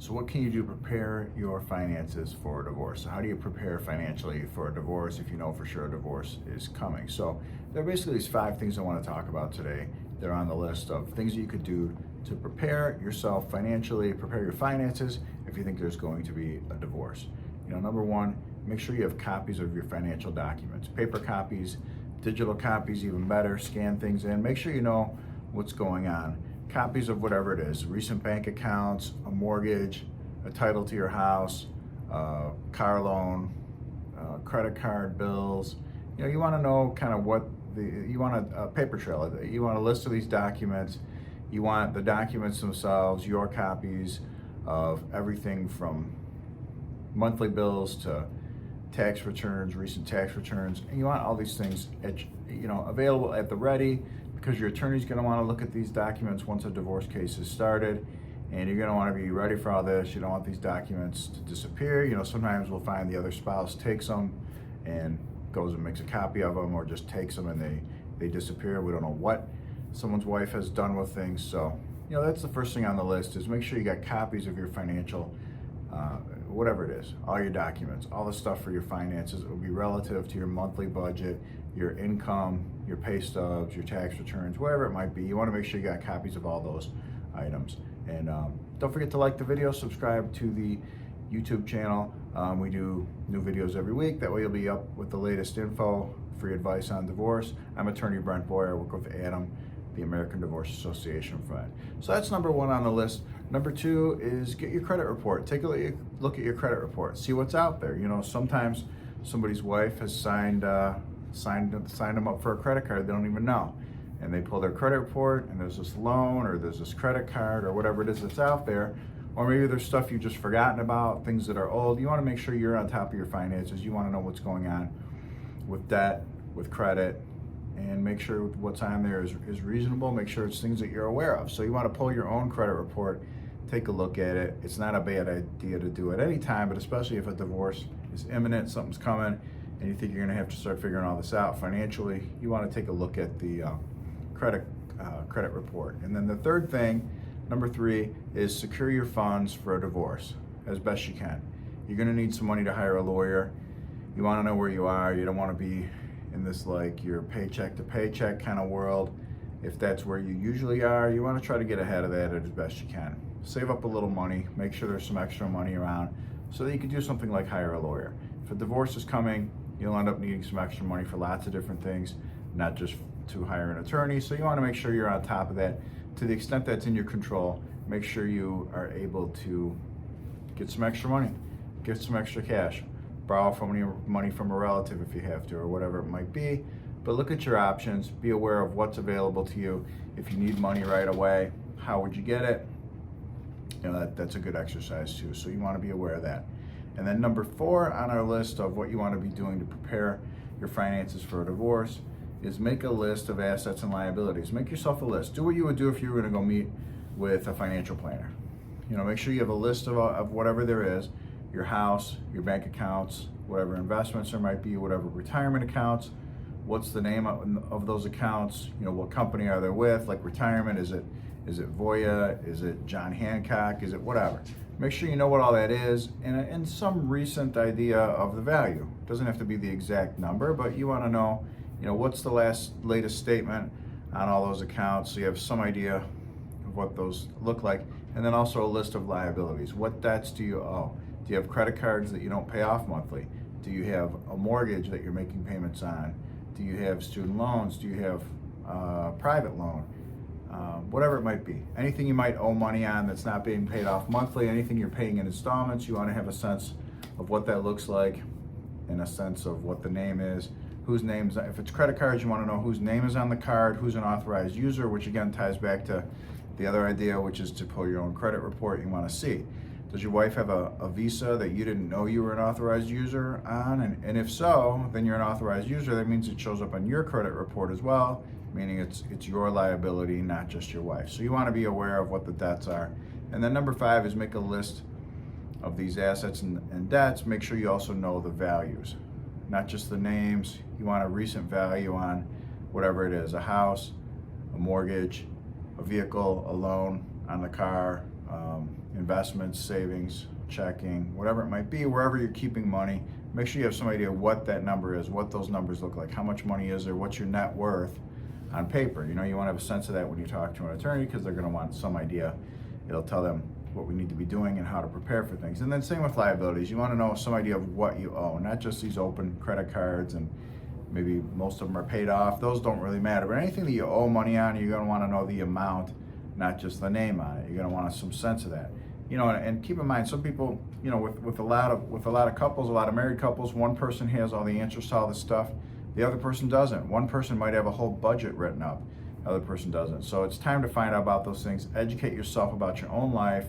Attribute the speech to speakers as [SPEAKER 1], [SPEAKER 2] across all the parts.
[SPEAKER 1] So what can you do to prepare your finances for a divorce? So how do you prepare financially for a divorce if you know for sure a divorce is coming? So there are basically these 5 things I want to talk about today. They're on the list of things that you could do to prepare yourself financially, prepare your finances if you think there's going to be a divorce. Number 1, make sure you have copies of your financial documents. Paper copies, digital copies, even better. Scan things in. Make sure you know what's going on. Copies of whatever it is, recent bank accounts, a mortgage, a title to your house, car loan, credit card bills. You want to know kind of what you want a paper trail. You want a list of these documents. You want the documents themselves, your copies of everything from monthly bills to tax returns, recent tax returns, and you want all these things available at the ready, because your attorney's going to want to look at these documents once a divorce case is started, and you're going to want to be ready for all this. You don't want these documents to disappear. Sometimes we'll find the other spouse takes them and goes and makes a copy of them, or just takes them and they disappear. We don't know what someone's wife has done with things. So that's the first thing on the list, is make sure you got copies of your financial whatever it is, all your documents, all the stuff for your finances. It will be relative to your monthly budget, your income, your pay stubs, your tax returns, whatever it might be. You want to make sure you got copies of all those items. And don't forget to like the video, subscribe to the YouTube channel. We do new videos every week. That way you'll be up with the latest info, free advice on divorce. I'm attorney Brent Boyer. I work with Adam, the American Divorce Association Fund. So that's number 1 on the list. Number 2 is get your credit report. Take a look at your credit report. See what's out there. Sometimes somebody's wife has signed them up for a credit card they don't even know, and they pull their credit report and there's this loan or there's this credit card or whatever it is that's out there, or maybe there's stuff you've just forgotten about, things that are old. You want to make sure you're on top of your finances. You want to know what's going on with debt, with credit, and make sure what's on there is reasonable. Make sure it's things that you're aware of. So you want to pull your own credit report, take a look at it. It's not a bad idea to do it any time, but especially if a divorce is imminent, something's coming, and you think you're going to have to start figuring all this out financially, you want to take a look at the credit report. And then the third thing, number 3, is secure your funds for a divorce as best you can. You're going to need some money to hire a lawyer. You want to know where you are. You don't want to be in this your paycheck to paycheck kind of world. If that's where you usually are, you want to try to get ahead of that as best you can. Save up a little money, make sure there's some extra money around so that you can do something like hire a lawyer. If a divorce is coming, you'll end up needing some extra money for lots of different things, not just to hire an attorney. So you want to make sure you're on top of that. To the extent that's in your control, make sure you are able to get some extra money, get some extra cash. Borrow money from a relative if you have to, or whatever it might be. But look at your options. Be aware of what's available to you. If you need money right away, how would you get it? That's a good exercise too. So you want to be aware of that. And then number 4 on our list of what you want to be doing to prepare your finances for a divorce is make a list of assets and liabilities. Make yourself a list. Do what you would do if you were going to go meet with a financial planner. Make sure you have a list of whatever there is. Your house, your bank accounts, whatever investments there might be, whatever retirement accounts, what's the name of those accounts, what company are they with, like retirement, is it Voya, is it John Hancock, is it whatever. Make sure you know what all that is, and some recent idea of the value. It doesn't have to be the exact number, but you want to know, what's the latest statement on all those accounts, so you have some idea of what those look like. And then also a list of liabilities. What debts do you owe? Do you have credit cards that you don't pay off monthly? Do you have a mortgage that you're making payments on? Do you have student loans? Do you have a private loan? Whatever it might be. Anything you might owe money on that's not being paid off monthly, anything you're paying in installments, you want to have a sense of what that looks like, and a sense of what the name is, whose name's, if it's credit cards, you want to know whose name is on the card, who's an authorized user, which again ties back to the other idea, which is to pull your own credit report. You want to see, does your wife have a visa that you didn't know you were an authorized user on? And if so, then you're an authorized user. That means it shows up on your credit report as well, meaning it's your liability, not just your wife. So you want to be aware of what the debts are. And then number 5 is make a list of these assets and debts. Make sure you also know the values, not just the names. You want a recent value on whatever it is, a house, a mortgage, a vehicle, a loan on the car, investments, savings, checking, whatever it might be, wherever you're keeping money, make sure you have some idea what that number is, what those numbers look like, how much money is there, what's your net worth on paper. You want to have a sense of that when you talk to an attorney, because they're going to want some idea. It'll tell them what we need to be doing and how to prepare for things. And then same with liabilities. You want to know some idea of what you owe, not just these open credit cards, and maybe most of them are paid off. Those don't really matter. But anything that you owe money on, you're going to want to know the amount, not just the name on it. You're going to want some sense of that. And keep in mind, some people, with a lot of couples, a lot of married couples, one person has all the answers to all this stuff, the other person doesn't. One person might have a whole budget written up, the other person doesn't. So it's time to find out about those things. Educate yourself about your own life,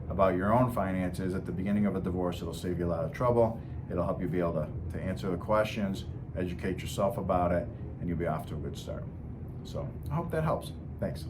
[SPEAKER 1] about your own finances. At the beginning of a divorce, it'll save you a lot of trouble. It'll help you be able to answer the questions, educate yourself about it, and you'll be off to a good start. So I hope that helps. Thanks.